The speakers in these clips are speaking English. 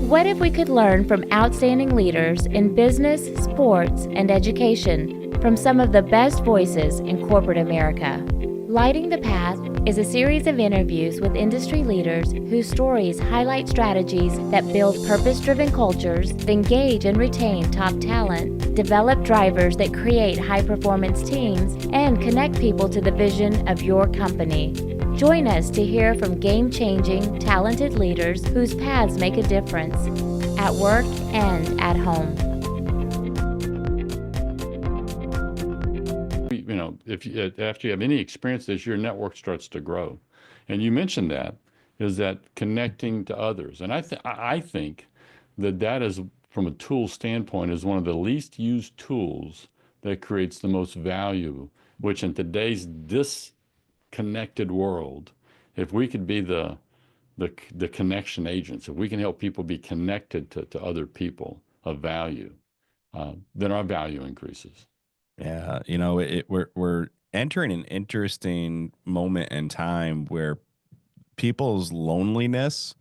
What if we could learn from outstanding leaders in business, sports, and education from some of the best voices in corporate America? Lighting the Path is a series of interviews with industry leaders whose stories highlight strategies that build purpose-driven cultures, engage and retain top talent, develop drivers that create high-performance teams, and connect people to the vision of your company. Join us to hear from game-changing, talented leaders whose paths make a difference at work and at home. If you, after you have any experiences, your network starts to grow. And you mentioned that is that connecting to others. And I think that is, from a tool standpoint, is one of the least used tools that creates the most value, which in today's disconnected world, if we could be the connection agents, if we can help people be connected to other people of value, then our value increases. Yeah, we're entering an interesting moment in time where people's loneliness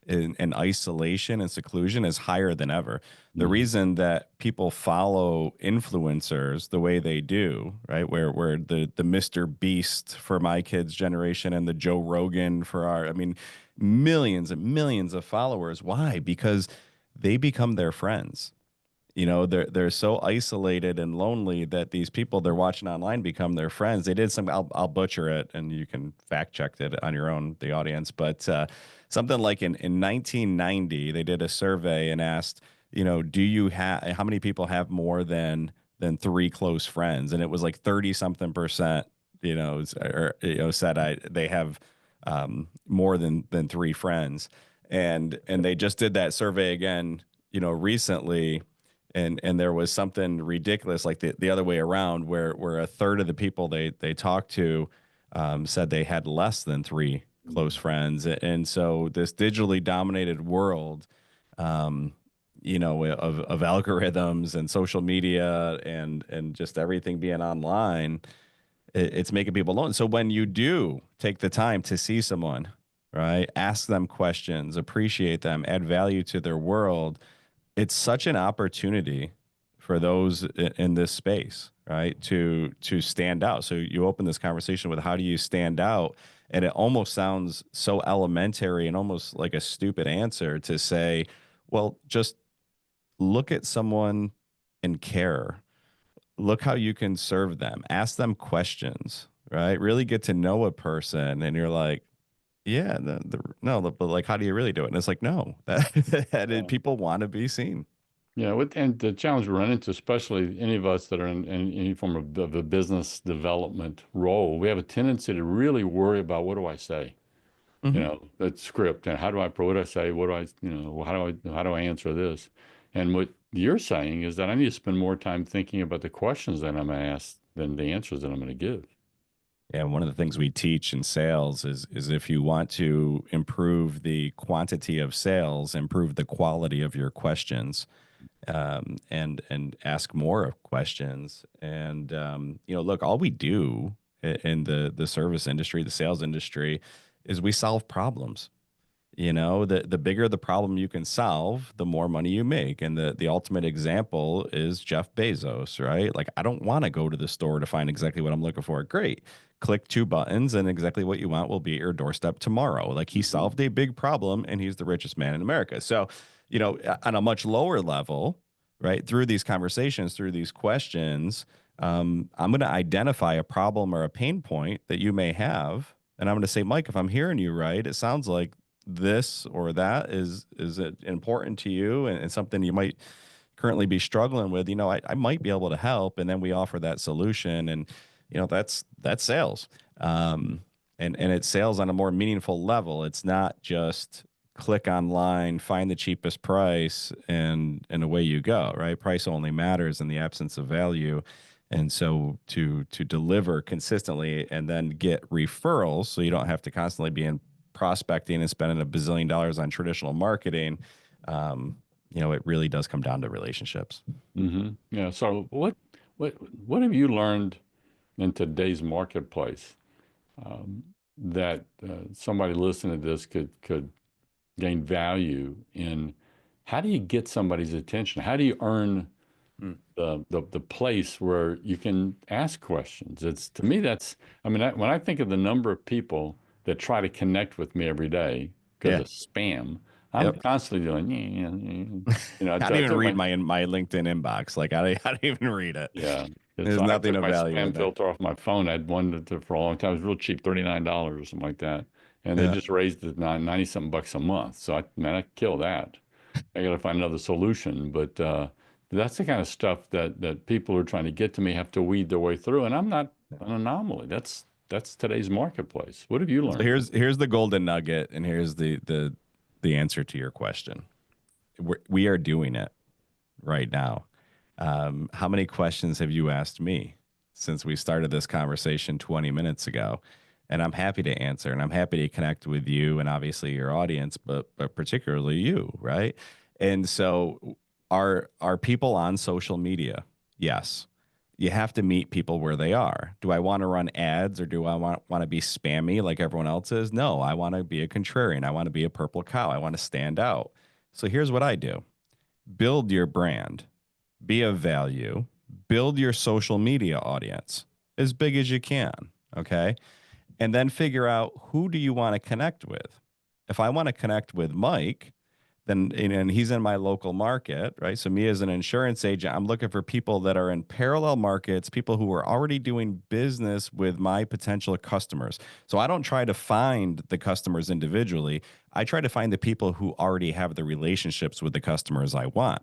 and isolation and seclusion is higher than ever. The reason that people follow influencers the way they do, right? Where the Mr. Beast for my kids' generation and the Joe Rogan for I mean, millions and millions of followers. Why? Because they become their friends. They're so isolated and lonely that these people they're watching online become their friends. They did some, I'll butcher it, and you can fact check it on your own, the audience. But something like in 1990, they did a survey and asked, do you have how many people have more than three close friends? And it was like 30 something percent, said they have more than three friends, and they just did that survey again, recently. And there was something ridiculous like the other way around where a third of the people they talked to said they had less than three close friends. And so this digitally dominated world, of algorithms and social media and just everything being online, it's making people alone. So when you do take the time to see someone, right, ask them questions, appreciate them, add value to their world, it's such an opportunity for those in this space, right, to stand out. So you open this conversation with how do you stand out, and it almost sounds so elementary and almost like a stupid answer to say, well, just look at someone and care. Look how you can serve them. Ask them questions, right? Really get to know a person, and you're like, yeah, no, but like, how do you really do it? And it's like, no, people want to be seen. Yeah, and the challenge we run into, especially any of us that are in any form of a business development role, we have a tendency to really worry about what do I say, that script, and how do what do I say, what do I, how do I answer this? And what you're saying is that I need to spend more time thinking about the questions that I'm asked than the answers that I'm going to give. Yeah, one of the things we teach in sales is if you want to improve the quantity of sales, improve the quality of your questions, and ask more questions. And look, all we do in the service industry, the sales industry, is we solve problems. The bigger the problem you can solve, the more money you make. And the ultimate example is Jeff Bezos, right? Like, I don't want to go to the store to find exactly what I'm looking for. Great. Click two buttons and exactly what you want will be at your doorstep tomorrow. Like, he solved a big problem and he's the richest man in America. So, on a much lower level, right, through these conversations, through these questions, I'm going to identify a problem or a pain point that you may have. And I'm going to say, Mike, if I'm hearing you right, it sounds like this or that is it important to you and something you might currently be struggling with. I might be able to help, and then we offer that solution. And that's sales, and it's sales on a more meaningful level. It's not just click online, find the cheapest price, and away you go, right? Price only matters in the absence of value. And so to deliver consistently and then get referrals, so you don't have to constantly be in prospecting and spending $1 bazillion on traditional marketing, it really does come down to relationships. Yeah. So what have you learned in today's marketplace that somebody listening to this could gain value in how do you get somebody's attention? How do you earn Hmm. the place where you can ask questions? It's to me that's I mean when I think of the number of people that try to connect with me every day because Yeah. of spam, I'm Yep. constantly doing yeah, yeah, yeah. You know, I don't I even took read my my LinkedIn inbox. Like I don't even read it. yeah. There's So I nothing took of my value in spam there. filter off my phone. I had one for a long time. It was real cheap, $39 or something like that. And they Yeah. just raised it 90 something bucks a month. So I kill that. I got to find another solution. But that's the kind of stuff that people who are trying to get to me have to weed their way through. And I'm not an anomaly. That's today's marketplace. What have you So learned? here's the golden nugget, and here's the answer to your question. We are doing it right now. How many questions have you asked me since we started this conversation 20 minutes ago? And I'm happy to answer, and I'm happy to connect with you and obviously your audience, but particularly you, right? And so, are people on social media? Yes. You have to meet people where they are. Do I want to run ads or do I want to be spammy like everyone else is? No, I want to be a contrarian. I want to be a purple cow. I want to stand out. So here's what I do: build your brand, be of value, build your social media audience as big as you can. Okay. And then figure out, who do you want to connect with? If I want to connect with Mike, then and he's in my local market, right? So me as an insurance agent, I'm looking for people that are in parallel markets, people who are already doing business with my potential customers. So I don't try to find the customers individually. I try to find the people who already have the relationships with the customers I want.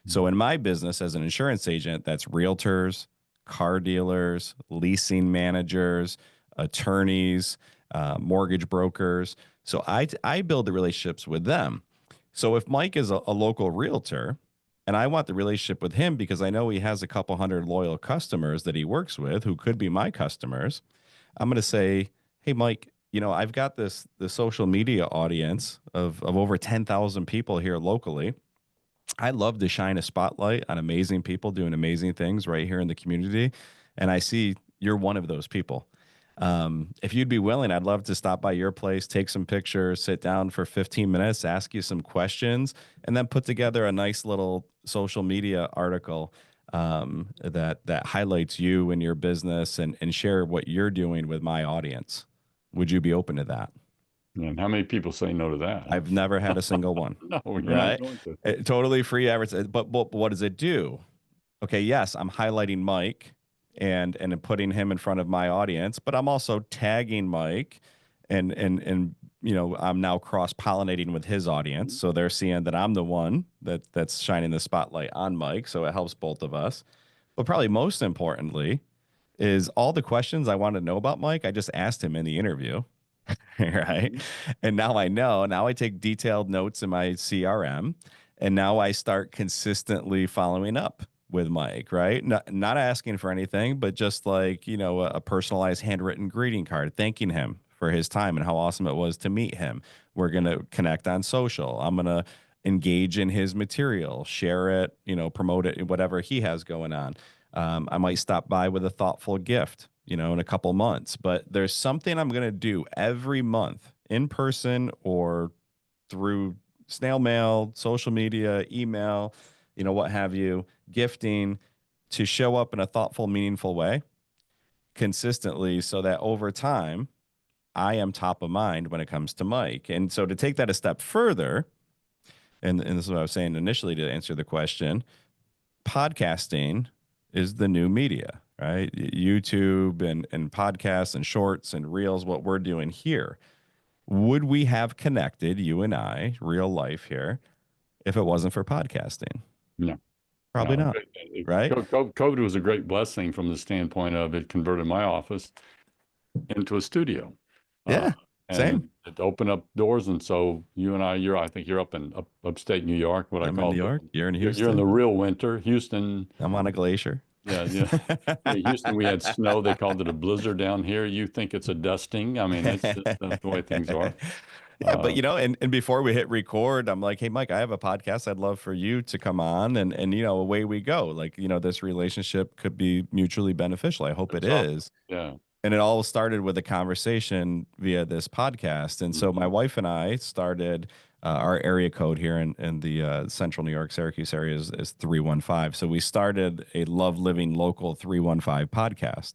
So in my business as an insurance agent, that's realtors, car dealers, leasing managers, attorneys, mortgage brokers. So I build the relationships with them. So if Mike is a local realtor and I want the relationship with him because I know he has a couple hundred loyal customers that he works with who could be my customers, I'm going to say, hey, Mike, I've got the social media audience of over 10,000 people here locally. I love to shine a spotlight on amazing people doing amazing things right here in the community. And I see you're one of those people. If you'd be willing, I'd love to stop by your place, take some pictures, sit down for 15 minutes, ask you some questions, and then put together a nice little social media article that highlights you and your business and share what you're doing with my audience. Would you be open to that? And how many people say no to that? I've never had a single one. No, you're not Right? going to. Totally free advertising. But what does it do? Okay, yes, I'm highlighting Mike and putting him in front of my audience, but I'm also tagging Mike and I'm now cross-pollinating with his audience. So they're seeing that I'm the one that's shining the spotlight on Mike. So it helps both of us. But probably most importantly is all the questions I want to know about Mike, I just asked him in the interview. Right. Mhm. And now I know. Now I take detailed notes in my CRM, and now I start consistently following up with Mike, right? Not asking for anything, but just like, a personalized handwritten greeting card, thanking him for his time and how awesome it was to meet him. We're going to connect on social. I'm going to engage in his material, share it, promote it, whatever he has going on. I might stop by with a thoughtful gift, in a couple months, but there's something I'm going to do every month in person or through snail mail, social media, email, what have you, gifting, to show up in a thoughtful, meaningful way consistently so that over time I am top of mind when it comes to Mike. And so to take that a step further, and this is what I was saying initially to answer the question, podcasting is the new media, right? YouTube and podcasts and shorts and reels, what we're doing here. Would we have connected, you and I, real life here, if it wasn't for podcasting? No, Probably no. not, right? COVID was a great blessing from the standpoint of it converted my office into a studio. Uh, Yeah, and same. it opened up doors. And so you and I think you're up in upstate New York, what I I'm in call New York. You're in you're in Houston. the real winter. Houston, I'm on a glacier. yeah, yeah. Yeah, Houston, we had snow. They called it a blizzard down here. You think it's a dusting. I mean, it's just that's the way things are. Yeah, but Uh, and before we hit record, I'm like, hey, Mike, I have a podcast. I'd love for you to come on, and away we go. Like, this relationship could be mutually beneficial. I hope it it's awesome. is. Yeah. and it all started with a conversation via this podcast. And so my wife and I started our area code here in the central New York, Syracuse area is 315. So we started a Love Living Local 315 podcast.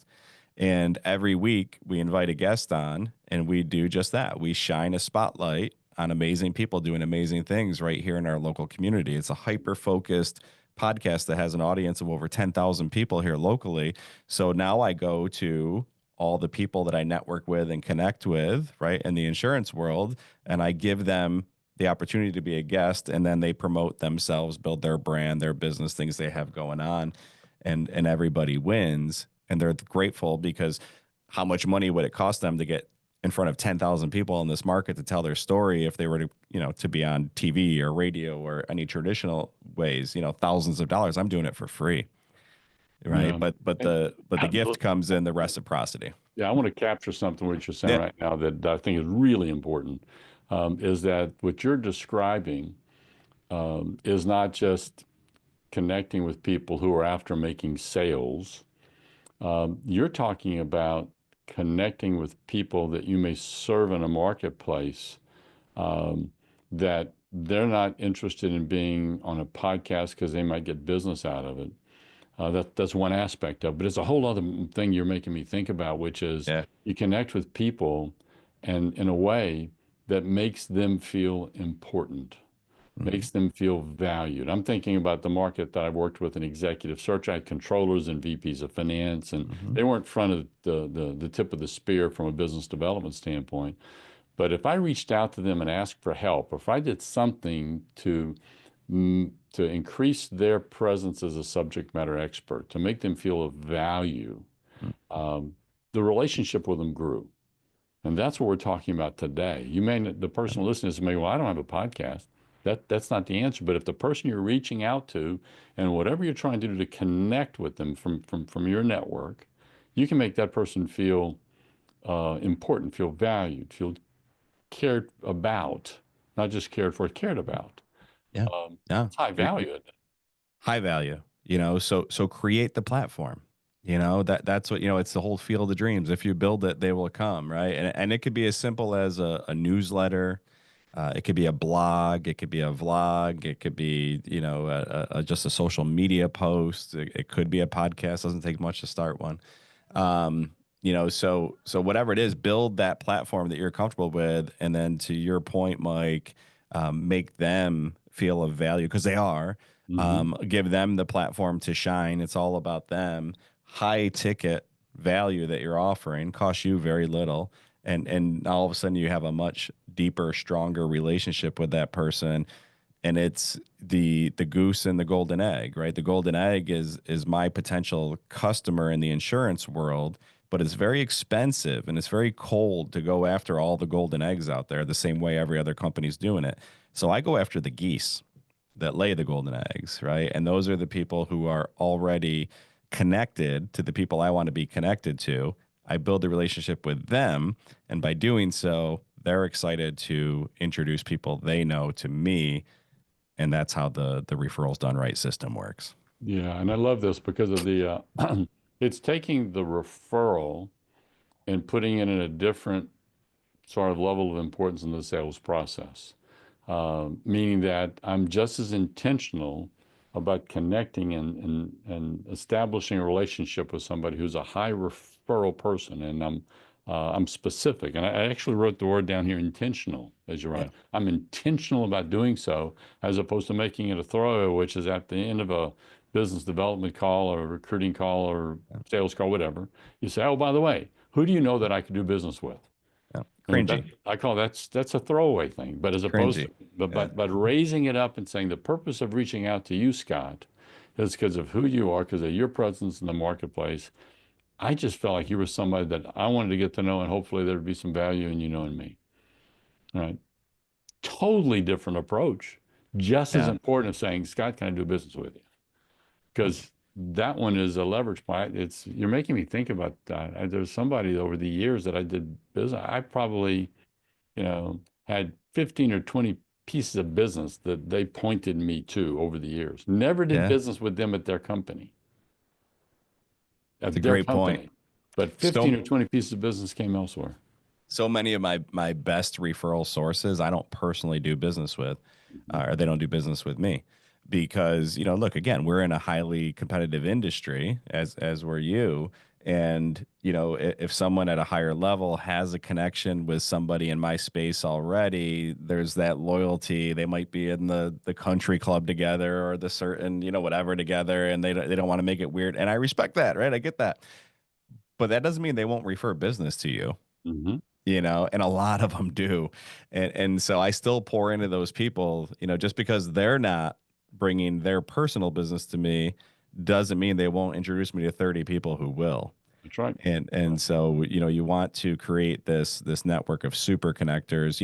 And every week we invite a guest on and we do just that. We shine a spotlight on amazing people doing amazing things right here in our local community. It's a hyper focused podcast that has an audience of over 10,000 people here locally. So now I go to all the people that I network with and connect with, right, in the insurance world, and I give them the opportunity to be a guest, and then they promote themselves, build their brand, their business, things they have going on, and everybody wins, and they're grateful because how much money would it cost them to get in front of 10,000 people in this market to tell their story if they were to, to be on TV or radio or any traditional ways, thousands of dollars. I'm doing it for free. Right. Yeah. But the gift comes in the reciprocity. Yeah, I want to capture something what you're saying Yeah. right now that I think is really important, is that what you're describing is not just connecting with people who are after making sales. You're talking about connecting with people that you may serve in a marketplace that they're not interested in being on a podcast because they might get business out of it. That's one aspect of it. But it's a whole other thing you're making me think about, which is Yeah. you connect with people and in a way that makes them feel important, makes them feel valued. I'm thinking about the market that I worked with in executive search. I had controllers and VPs of finance, and they weren't front of the tip of the spear from a business development standpoint. But if I reached out to them and asked for help, or if I did something to increase their presence as a subject matter expert, to make them feel of value, the relationship with them grew. And that's what we're talking about today. The person listening to this may go, well, I don't have a podcast. That's not the answer. But if the person you're reaching out to and whatever you're trying to do to connect with them from your network, you can make that person feel important, feel valued, feel cared about, not just cared for, cared about. Yeah. Yeah. It's high value, isn't it? High value, so create the platform, that's what, it's the whole field of dreams. If you build it, they will come. Right. And it could be as simple as a newsletter. It could be a blog. It could be a vlog. It could be, just a social media post. It could be a podcast. Doesn't take much to start one. So whatever it is, build that platform that you're comfortable with. And then to your point, Mike, make them feel of value because they are. Give them the platform to shine. It's all about them. High ticket value that you're offering costs you very little. And all of a sudden you have a much deeper, stronger relationship with that person. And it's the goose and the golden egg, right? The golden egg is my potential customer in the insurance world, but it's very expensive and it's very cold to go after all the golden eggs out there the same way every other company's doing it. So I go after the geese that lay the golden eggs, right? And those are the people who are already connected to the people I want to be connected to. I build a relationship with them, and by doing so, they're excited to introduce people they know to me, and that's how the Referrals Done Right system works. Yeah, and I love this because of the it's taking the referral and putting it in a different sort of level of importance in the sales process. Meaning that I'm just as intentional about connecting and establishing a relationship with somebody who's a high referral person, and I'm specific. And I actually wrote the word down here, intentional, as you're right. Yeah. I'm intentional about doing so, as opposed to making it a throwaway, which is at the end of a business development call or a recruiting call or sales call, whatever. You say, oh, by the way, who do you know that I could do business with? Yeah. Cringy. I call that's a throwaway thing, but as opposed Cringy. to, but raising it up and saying the purpose of reaching out to you, Scott, is because of who you are, because of your presence in the marketplace. I just felt like you were somebody that I wanted to get to know, and hopefully there'd be some value in you knowing me. All right. Totally different approach. Just as important as saying, Scott, can I do business with you? Because that one is a leverage point. You're making me think about that. There's somebody over the years that I did business. I probably, had 15 or 20 pieces of business that they pointed me to over the years. Never did business with them at their company. That's a great point. but 15 or 20 pieces of business came elsewhere. So many of my best referral sources I don't personally do business with, or they don't do business with me, because look, again, we're in a highly competitive industry, as were you, and if someone at a higher level has a connection with somebody in my space already, there's that loyalty. They might be in the country club together or the certain whatever together, and they don't want to make it weird, and I respect that, right? I get that, but that doesn't mean they won't refer business to you. Mm-hmm. And a lot of them do. And so I still pour into those people, just because they're not bringing their personal business to me doesn't mean they won't introduce me to 30 people who will. That's right. And so, you want to create this network of super connectors.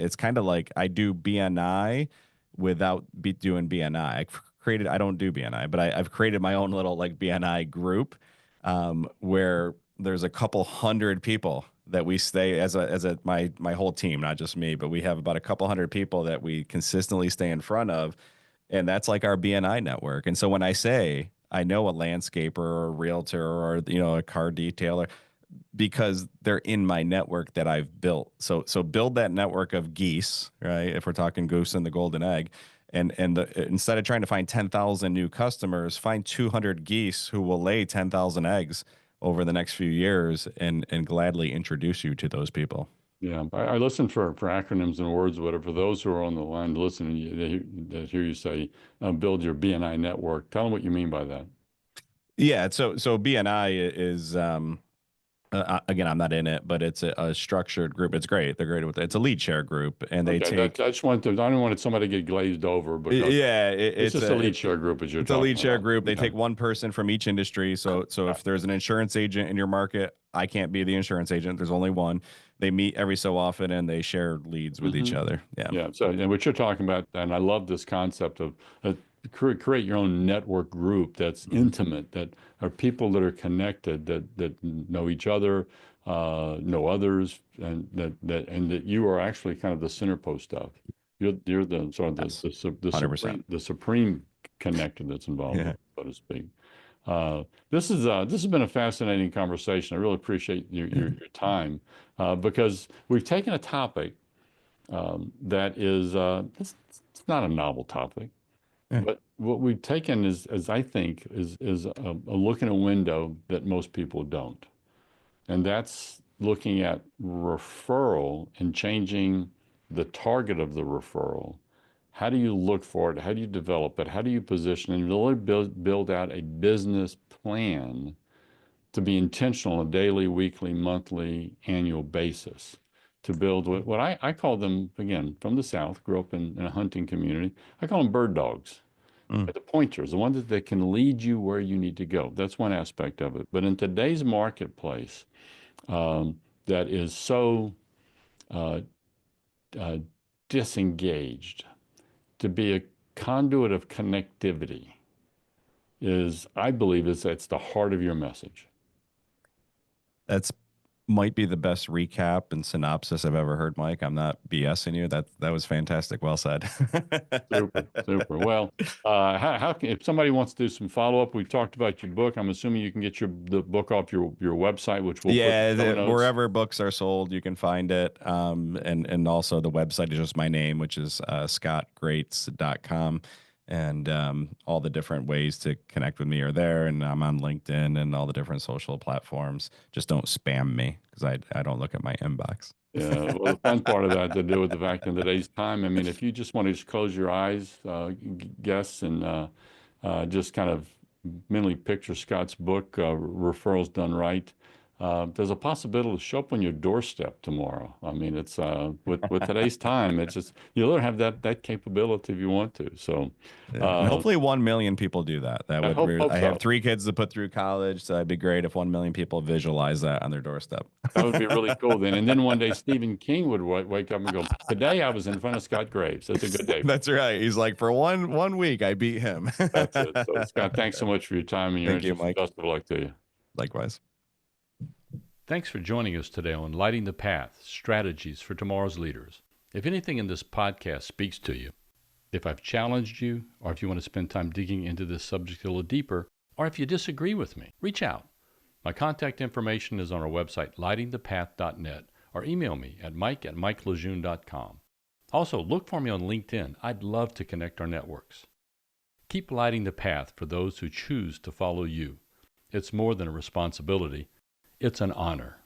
It's kind of like I do BNI without doing BNI. I don't do BNI, but I've created my own little like BNI group, where there's a couple hundred people that we stay my whole team, not just me, but we have about a couple hundred people that we consistently stay in front of. And that's like our BNI network. And so when I say I know a landscaper or a realtor or, a car detailer, because they're in my network that I've built. So build that network of geese, right? If we're talking goose and the golden egg, and instead of trying to find 10,000 new customers, find 200 geese who will lay 10,000 eggs over the next few years, and gladly introduce you to those people. Yeah, I listen for acronyms and words, or whatever. For those who are on the line listening, they hear you say, build your BNI network. Tell them what you mean by that. Yeah, so BNI is again, I'm not in it, but it's a structured group. It's great. They're great with it. It's a lead share group, and they take. I don't want somebody to get glazed over, because it's just a lead share group, as you're It's a talking lead share about. group. They take one person from each industry. So if there's an insurance agent in your market, I can't be the insurance agent. There's only one. They meet every so often and they share leads with each other. Yeah. Yeah. So, and what you're talking about, and I love this concept of create your own network group that's intimate, that are people that are connected, that know each other, know others, and that you are actually kind of the center post of. You're the sort of Yes. the supreme connector that's involved, Yeah. so to speak. This has been a fascinating conversation. I really appreciate your time, because we've taken a topic that is it's not a novel topic, Yeah. but what we've taken is, as I think, is a look in a window that most people don't, and that's looking at referral and changing the target of the referral. How do you look for it? How do you develop it? How do you position it? And really build out a business plan to be intentional on a daily, weekly, monthly, annual basis, to build what I call them, again, from the South, grew up in a hunting community. I call them bird dogs. Mm. The pointers, the ones that can lead you where you need to go. That's one aspect of it. But in today's marketplace, that is so uh, uh, disengaged, to be a conduit of connectivity I believe, it's the heart of your message. That's might be the best recap and synopsis I've ever heard, Mike. I'm not BSing you. That was fantastic. Well said. Super. Well, if somebody wants to do some follow up, we talked about your book. I'm assuming you can get the book off your website, which we'll put in the show notes. Wherever books are sold, you can find it. And also the website is just my name, which is scottgrates.com. And all the different ways to connect with me are there. And I'm on LinkedIn and all the different social platforms. Just don't spam me, because I don't look at my inbox. Yeah, well, the fun part of that had to do with the fact in today's time. I mean, if you just want to just close your eyes, guess, and just kind of mentally picture Scott's book, Referrals Done Right, there's a possibility to show up on your doorstep tomorrow. I mean, it's with today's time, it's just you'll have that capability if you want to. So, and hopefully 1 million people do that. I have 3 kids to put through college, so it'd be great if 1 million people visualize that on their doorstep. That would be really cool then. And then one day Stephen King would wake up and go, "Today I was in front of Scott Grates. That's a good day." That's right. He's like, for one week, I beat him. That's it. So, Scott, thanks so much for your time and your Thank you, interest. Mike. Best of luck to you. Likewise. Thanks for joining us today on Lighting the Path, Strategies for Tomorrow's Leaders. If anything in this podcast speaks to you, if I've challenged you, or if you want to spend time digging into this subject a little deeper, or if you disagree with me, reach out. My contact information is on our website, lightingthepath.net, or email me at mike@mikelejeune.com. Also, look for me on LinkedIn. I'd love to connect our networks. Keep lighting the path for those who choose to follow you. It's more than a responsibility. It's an honor.